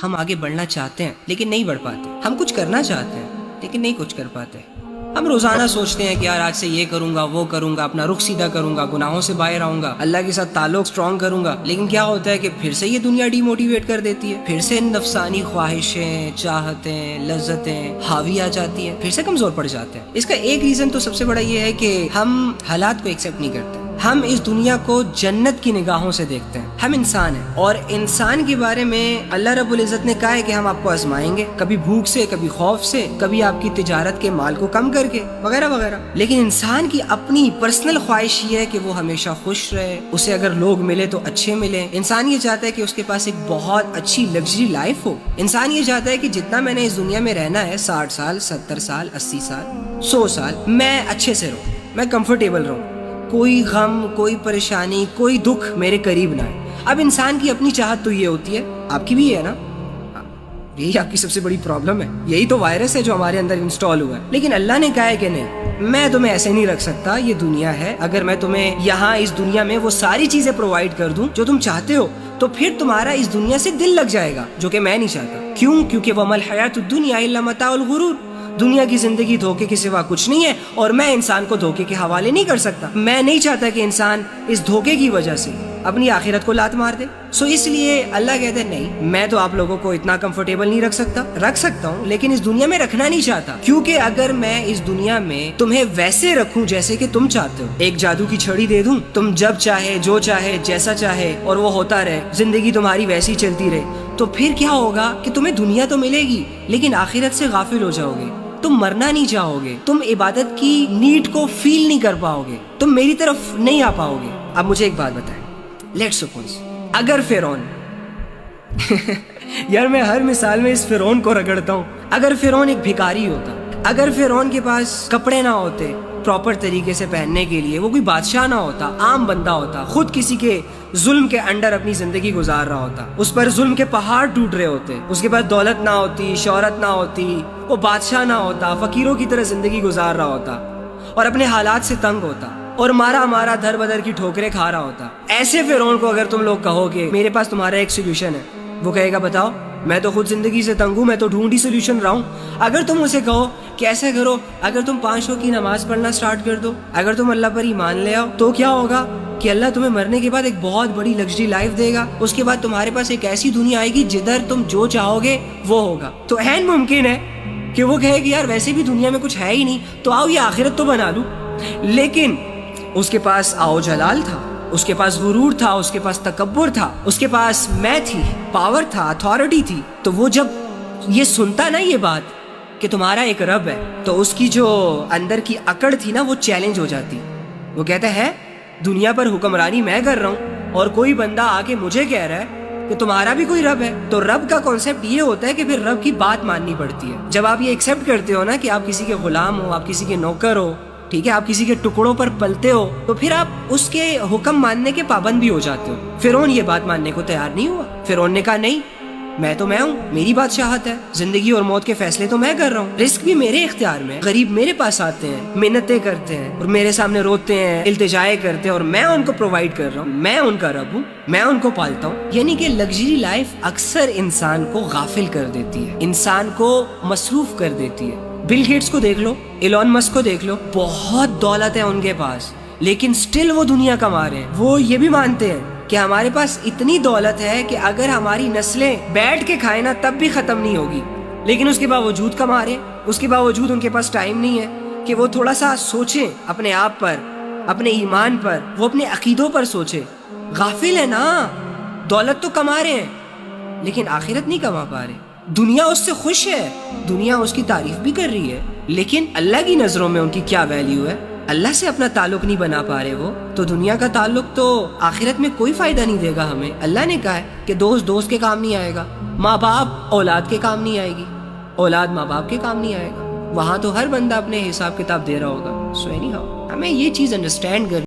ہم آگے بڑھنا چاہتے ہیں لیکن نہیں بڑھ پاتے. ہم کچھ کرنا چاہتے ہیں لیکن نہیں کچھ کر پاتے. ہم روزانہ سوچتے ہیں کہ یار آج سے یہ کروں گا وہ کروں گا, اپنا رخ سیدھا کروں گا, گناہوں سے باہر آؤں گا, اللہ کے ساتھ تعلق سٹرونگ کروں گا. لیکن کیا ہوتا ہے کہ پھر سے یہ دنیا ڈی موٹیویٹ کر دیتی ہے, پھر سے نفسانی خواہشیں, چاہتیں, لذتیں حاوی آ جاتی ہیں, پھر سے کمزور پڑ جاتے ہیں. اس کا ایک ریزن تو سب سے بڑا یہ ہے کہ ہم حالات کو ایکسیپٹ نہیں کرتے. ہم اس دنیا کو جنت کی نگاہوں سے دیکھتے ہیں. ہم انسان ہیں اور انسان کے بارے میں اللہ رب العزت نے کہا ہے کہ ہم آپ کو آزمائیں گے, کبھی بھوک سے, کبھی خوف سے, کبھی آپ کی تجارت کے مال کو کم کر کے, وغیرہ وغیرہ. لیکن انسان کی اپنی پرسنل خواہش یہ ہے کہ وہ ہمیشہ خوش رہے, اسے اگر لوگ ملے تو اچھے ملے. انسان یہ چاہتا ہے کہ اس کے پاس ایک بہت اچھی لگژری لائف ہو. انسان یہ چاہتا ہے کہ جتنا میں نے اس دنیا میں رہنا ہے, 60 سال, 70 سال, 80 سال, 100 سال, میں اچھے سے رہوں, میں کمفرٹیبل رہوں, کوئی غم, کوئی پریشانی, کوئی دکھ میرے قریب نہ ہے. اب انسان کی اپنی چاہت تو یہ ہوتی ہے, آپ کی بھی یہ ہے نا, یہی آپ کی سب سے بڑی پرابلم ہے, یہی تو وائرس ہے جو ہمارے اندر انسٹال ہوا ہے. لیکن اللہ نے کہا ہے کہ نہیں, میں تمہیں ایسے نہیں رکھ سکتا, یہ دنیا ہے. اگر میں تمہیں یہاں اس دنیا میں وہ ساری چیزیں پرووائڈ کر دوں جو تم چاہتے ہو تو پھر تمہارا اس دنیا سے دل لگ جائے گا, جو کہ میں نہیں چاہتا. کیوں؟ کیونکہ وَمَا الْحَيَاةُ الدُّنْيَا إِلَّا مَتَاعُ الْغُرُورِ. دنیا کی زندگی دھوکے کے سوا کچھ نہیں ہے اور میں انسان کو دھوکے کے حوالے نہیں کر سکتا. میں نہیں چاہتا کہ انسان اس دھوکے کی وجہ سے اپنی آخرت کو لات مار دے. اس لیے اللہ کہتے ہیں نہیں, میں تو آپ لوگوں کو اتنا کمفرٹیبل نہیں رکھ سکتا ہوں لیکن اس دنیا میں رکھنا نہیں چاہتا. کیونکہ اگر میں اس دنیا میں تمہیں ویسے رکھوں جیسے کہ تم چاہتے ہو, ایک جادو کی چھڑی دے دوں, تم جب چاہے, جو چاہے, جیسا چاہے, اور وہ ہوتا رہے, زندگی تمہاری ویسی چلتی رہے, تو پھر کیا ہوگا کہ تمہیں دنیا تو ملے گی لیکن آخرت سے غافل ہو جاؤ گے. تم مرنا نہیں چاہو گے, تم عبادت کی نیڈ کو فیل نہیں کر پاؤ گے, تم میری طرف نہیں آ پاؤ گے. اب مجھے ایک بات بتائیں, لیٹس سپوز اگر فرعون یار میں ہر مثال میں اس فرعون کو رگڑتا ہوں. اگر فرعون ایک بھکاری ہوتا, اگر فرعون کے پاس کپڑے نہ ہوتے پراپر طریقے سے پہننے کے لیے, وہ کوئی بادشاہ نہ ہوتا, عام بندہ ہوتا, خود کسی کے ظلم کے انڈر اپنی زندگی گزار رہا ہوتا, اس پر ظلم کے پہاڑ ٹوٹ رہے ہوتے, اس کے پاس دولت نہ ہوتی, شہرت نہ ہوتی, وہ بادشاہ نہ ہوتا, فقیروں کی طرح زندگی گزار رہا ہوتا اور اپنے حالات سے تنگ ہوتا اور مارا دھر بدر کی ٹھوکریں کھا رہا ہوتا. ایسے فرعون کو اگر تم لوگ کہو کہ میرے پاس تمہارا ایک سولوشن ہے, وہ کہے گا بتاؤ, میں تو خود زندگی سے تنگ ہوں, میں تو ڈھونڈی سولوشن رہا ہوں. اگر تم اسے کہو کہ ایسا کرو, اگر تم 5 وقت کی نماز پڑھنا سٹارٹ کر دو, اگر تم اللہ پر ایمان لے آؤ, تو کیا ہوگا کہ اللہ تمہیں مرنے کے بعد ایک بہت بڑی لگژری لائف دے گا. اس کے بعد تمہارے پاس ایک ایسی دنیا آئے گی جدھر تم جو چاہو گے وہ ہوگا. تو عین ممکن ہے کہ وہ کہے کہ یار ویسے بھی دنیا میں کچھ ہے ہی نہیں, تو آؤ یہ آخرت تو بنا لوں. لیکن اس کے پاس آؤ جلال تھا, اس کے پاس غرور تھا, اس کے پاس تکبر تھا, اس کے پاس میں تھی, پاور تھا, اتھارٹی تھی. تو وہ جب یہ سنتا نا یہ بات کہ تمہارا ایک رب ہے, تو اس کی جو اندر کی اکڑ تھی نا وہ چیلنج ہو جاتی. وہ کہتا ہے دنیا پر حکمرانی میں کر رہا ہوں اور کوئی بندہ آ کے مجھے کہہ رہا ہے کہ تمہارا بھی کوئی رب ہے. تو رب کا کانسیپٹ یہ ہوتا ہے کہ پھر رب کی بات ماننی پڑتی ہے. جب آپ یہ ایکسیپٹ کرتے ہو نا کہ آپ کسی کے غلام ہو, آپ کسی کے نوکر ہو, ٹھیک ہے, آپ کسی کے ٹکڑوں پر پلتے ہو, تو پھر آپ اس کے حکم ماننے کے پابند بھی ہو جاتے ہو. فرعون یہ بات ماننے کو تیار نہیں ہوا. فرعون نے کہا نہیں, میں تو میں ہوں, میری بادشاہت ہے, زندگی اور موت کے فیصلے تو میں کر رہا ہوں, رزق بھی میرے اختیار میں, غریب میرے پاس آتے ہیں, محنتیں کرتے ہیں اور میرے سامنے روتے ہیں, التجائے کرتے ہیں اور میں ان کو پرووائڈ کر رہا ہوں, میں ان کا رب ہوں, میں ان کو پالتا ہوں. یعنی کہ لگژری لائف اکثر انسان کو غافل کر دیتی ہے, انسان کو مصروف کر دیتی ہے. بل گیٹس کو دیکھ لو, ایلون مسک کو دیکھ لو, بہت دولت ہے ان کے پاس لیکن سٹل وہ دنیا کما رہے ہیں. وہ یہ بھی مانتے ہیں کہ ہمارے پاس اتنی دولت ہے کہ اگر ہماری نسلیں بیٹھ کے کھائیں نا تب بھی ختم نہیں ہوگی, لیکن اس کے باوجود کما رہے ہیں. اس کے باوجود ان کے پاس ٹائم نہیں ہے کہ وہ تھوڑا سا سوچیں اپنے آپ پر, اپنے ایمان پر, وہ اپنے عقیدوں پر سوچیں. غافل ہے نا, دولت تو کما رہے ہیں لیکن آخرت نہیں کما پا رہے. دنیا اس سے خوش ہے, دنیا اس کی تعریف بھی کر رہی ہے, لیکن اللہ کی نظروں میں ان کی کیا ویلیو ہے؟ اللہ سے اپنا تعلق نہیں بنا پا رہے وہ, تو دنیا کا تعلق تو آخرت میں کوئی فائدہ نہیں دے گا ہمیں. اللہ نے کہا ہے کہ دوست کے کام نہیں آئے گا, ماں باپ اولاد کے کام نہیں آئے گی, اولاد ماں باپ کے کام نہیں آئے گا. وہاں تو ہر بندہ اپنے حساب کتاب دے رہا ہوگا. سو اینی ہاؤ ہمیں یہ چیز انڈرسٹینڈ کر